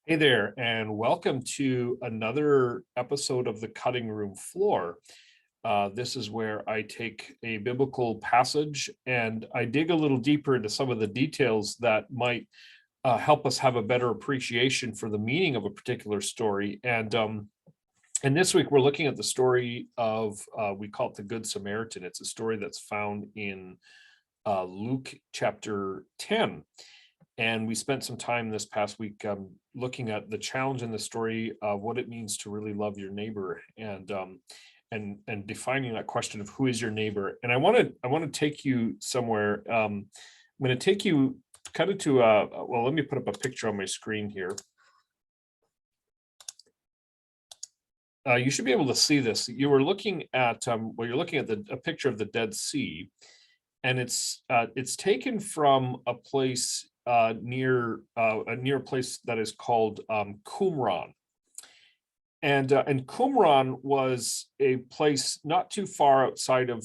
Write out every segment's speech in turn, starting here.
Hey there, and welcome to another episode of the Cutting Room Floor. This is where I take a biblical passage and I dig a little deeper into some of the details that might help us have a better appreciation for the meaning of a particular story. And this week we're looking at the story of we call it the Good Samaritan. It's a story that's found in Luke chapter 10. And we spent some time this past week looking at the challenge in the story of what it means to really love your neighbor, and defining that question of who is your neighbor. And I want to take you somewhere. I'm going to take you kind of to well, let me put up a picture on my screen here. You should be able to see this. You were looking at you're looking at a picture of the Dead Sea, and it's taken from a place near a place that is called Qumran. And Qumran was a place not too far outside of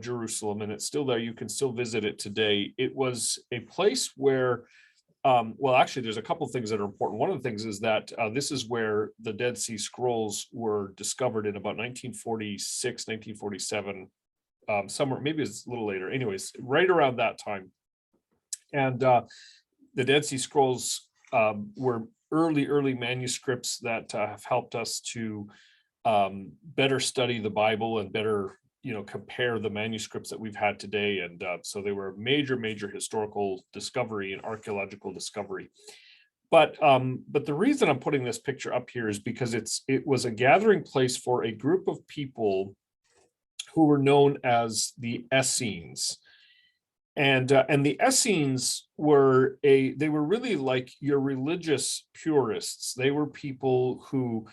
Jerusalem, and it's still there. You can still visit it today. It was a place where, well, actually, there's a couple of things that are important. One of the things is that this is where the Dead Sea Scrolls were discovered in about 1946, 1947, somewhere, maybe it's a little later. Anyways, right around that time. And the Dead Sea Scrolls were early manuscripts that have helped us to better study the Bible and better, compare the manuscripts that we've had today. And so they were a major historical discovery and archaeological discovery. But the reason I'm putting this picture up here is because it was a gathering place for a group of people who were known as the Essenes. And the Essenes were really like your religious purists. They were people who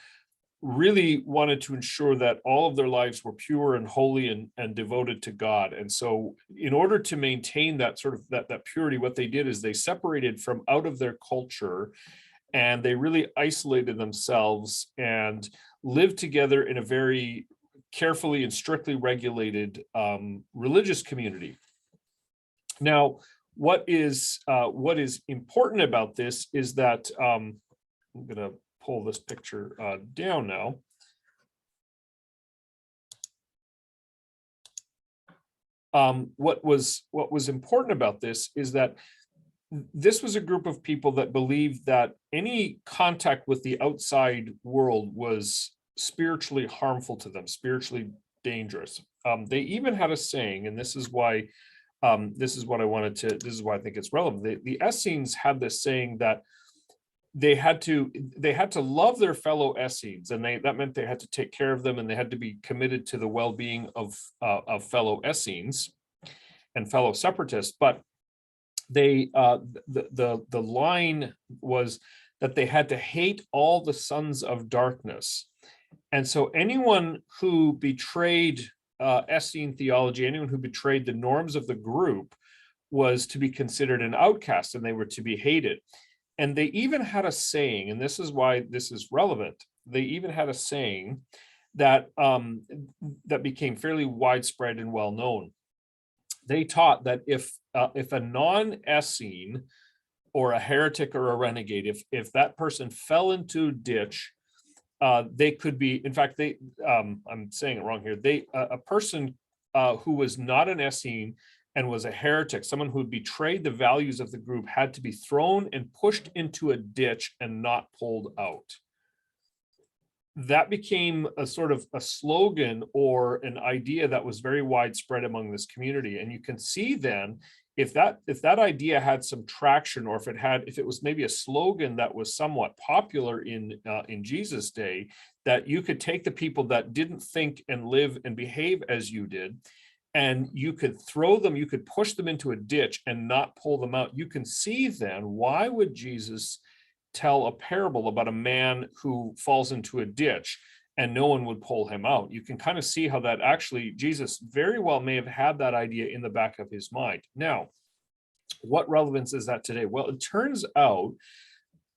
really wanted to ensure that all of their lives were pure and holy and devoted to God. And so in order to maintain that sort of that purity, what they did is they separated from out of their culture, and they really isolated themselves and lived together in a very carefully and strictly regulated religious community. Now, what is important about this is that I'm going to pull this picture down now. What was important about this is that this was a group of people that believed that any contact with the outside world was spiritually harmful to them, spiritually dangerous. They even had a saying, and this is why this is why I think it's relevant. The Essenes had this saying that they had to love their fellow Essenes, and that meant they had to take care of them, and they had to be committed to the well-being of fellow Essenes and fellow separatists. But the line was that they had to hate all the sons of darkness. And so anyone who betrayed Essene theology, anyone who betrayed the norms of the group, was to be considered an outcast, and they were to be hated. And they even had a saying, and this is why this is relevant. They even had a saying that that became fairly widespread and well known. They taught that if a non-Essene or a heretic or a renegade, if that person fell into a ditch, they could be, in fact, I'm saying it wrong here. A person who was not an Essene and was a heretic, someone who had betrayed the values of the group, had to be thrown and pushed into a ditch and not pulled out. That became a sort of a slogan or an idea that was very widespread among this community. And you can see then, if that idea had some traction, or if it was maybe a slogan that was somewhat popular in Jesus' day, that you could take the people that didn't think and live and behave as you did, and you could throw them, you could push them into a ditch and not pull them out. You can see then, why would Jesus tell a parable about a man who falls into a ditch and no one would pull him out? You can kind of see how that actually Jesus very well may have had that idea in the back of his mind. Now, what relevance is that today? Well, it turns out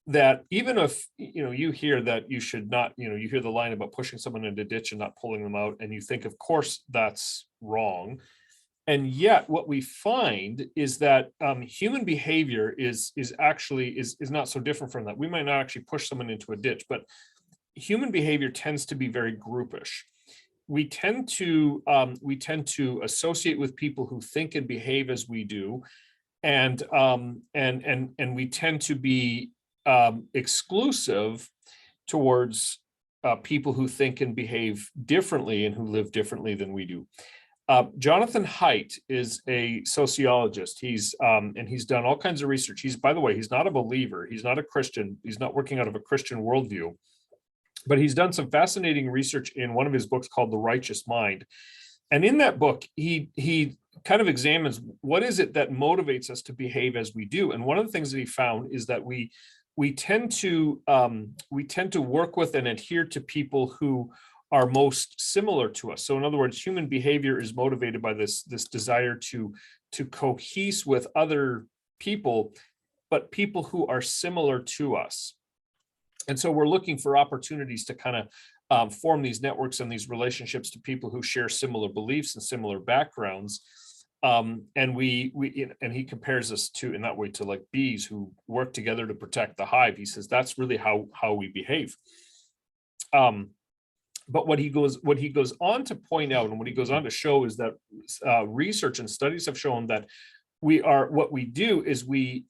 that even if you hear that you should not, you hear the line about pushing someone into a ditch and not pulling them out, and you think, of course, that's wrong. And yet what we find is that human behavior is actually is not so different from that. We might not actually push someone into a ditch, but human behavior tends to be very groupish. We tend to associate with people who think and behave as we do, and we tend to be exclusive towards people who think and behave differently and who live differently than we do. Jonathan Haidt is a sociologist. He's done all kinds of research. He's, by the way, he's not a believer. He's not a Christian. He's not working out of a Christian worldview, but he's done some fascinating research in one of his books called The Righteous Mind. And in that book, he kind of examines what is it that motivates us to behave as we do. And one of the things that he found is that we tend to work with and adhere to people who are most similar to us. So in other words, human behavior is motivated by this desire to cohese with other people, but people who are similar to us. And so we're looking for opportunities to kind of form these networks and these relationships to people who share similar beliefs and similar backgrounds. And he compares us to, in that way, to like bees who work together to protect the hive. He says that's really how we behave. But what he goes on to point out, and what he goes on to show, is that research and studies have shown that what we do is we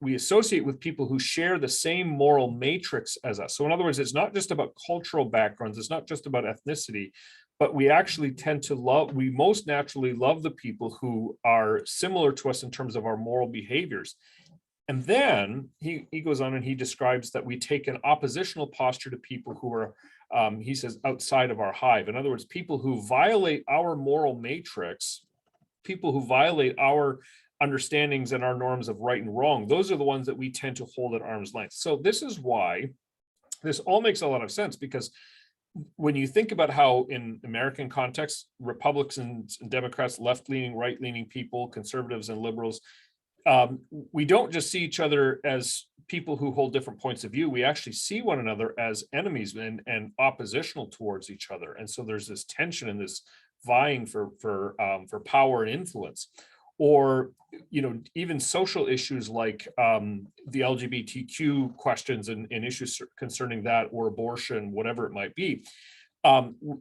associate with people who share the same moral matrix as us. So in other words, it's not just about cultural backgrounds, it's not just about ethnicity, but we actually we most naturally love the people who are similar to us in terms of our moral behaviors. And then he goes on and he describes that we take an oppositional posture to people who are, he says, outside of our hive. In other words, people who violate our moral matrix, people who violate our understandings and our norms of right and wrong, those are the ones that we tend to hold at arm's length. So this is why this all makes a lot of sense, because when you think about how in American context, Republicans and Democrats, left-leaning, right-leaning people, conservatives and liberals, we don't just see each other as people who hold different points of view. We actually see one another as enemies and oppositional towards each other. And so there's this tension and this vying for power and influence. Or, even social issues like the LGBTQ questions and issues concerning that, or abortion, whatever it might be.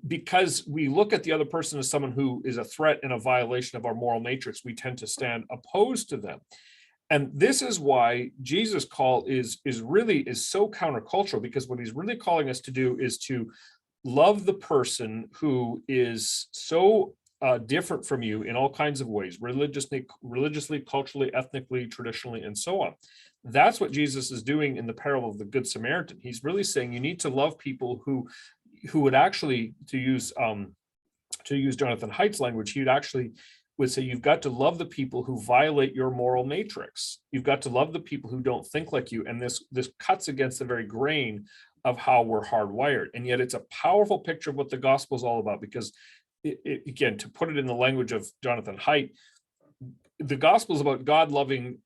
Because we look at the other person as someone who is a threat and a violation of our moral matrix, we tend to stand opposed to them. And this is why Jesus' call is so countercultural, because what he's really calling us to do is to love the person who is so different from you in all kinds of ways, religiously, culturally, ethnically, traditionally, and so on. That's what Jesus is doing in the parable of the Good Samaritan. He's really saying you need to love people who would actually, to use Jonathan Haidt's language, he would say you've got to love the people who violate your moral matrix. You've got to love the people who don't think like you. And this cuts against the very grain of how we're hardwired. And yet it's a powerful picture of what the gospel is all about, because again, to put it in the language of Jonathan Haidt, the gospel is about God loving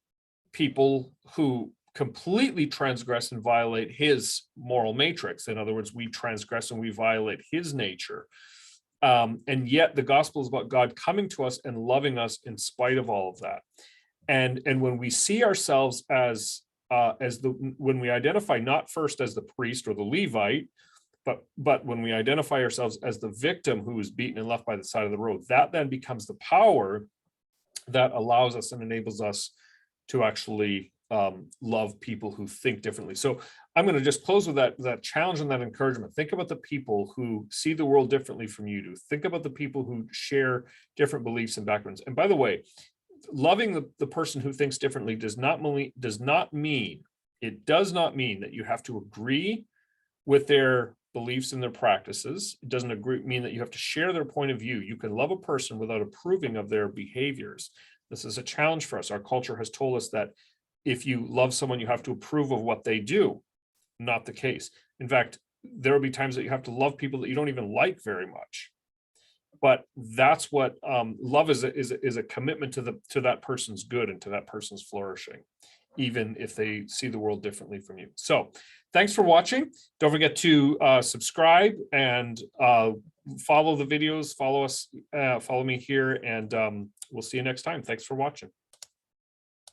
people who completely transgress and violate his moral matrix. In other words, we transgress and we violate his nature. And yet the gospel is about God coming to us and loving us in spite of all of that. And when we see ourselves when we identify not first as the priest or the Levite, but when we identify ourselves as the victim who is beaten and left by the side of the road, that then becomes the power that allows us and enables us to actually love people who think differently. So I'm going to just close with that challenge and that encouragement. Think about the people who see the world differently from you do. Think about the people who share different beliefs and backgrounds. And by the way, loving the person who thinks differently does not mean that you have to agree with their beliefs and their practices. It doesn't mean that you have to share their point of view. You can love a person without approving of their behaviors. This is a challenge for us. Our culture has told us that if you love someone, you have to approve of what they do. Not the case. In fact, there will be times that you have to love people that you don't even like very much. But that's what love is a commitment to that person's good and to that person's flourishing, even if they see the world differently from you. So thanks for watching. Don't forget to subscribe and follow the videos, follow us, follow me here, and we'll see you next time. Thanks for watching.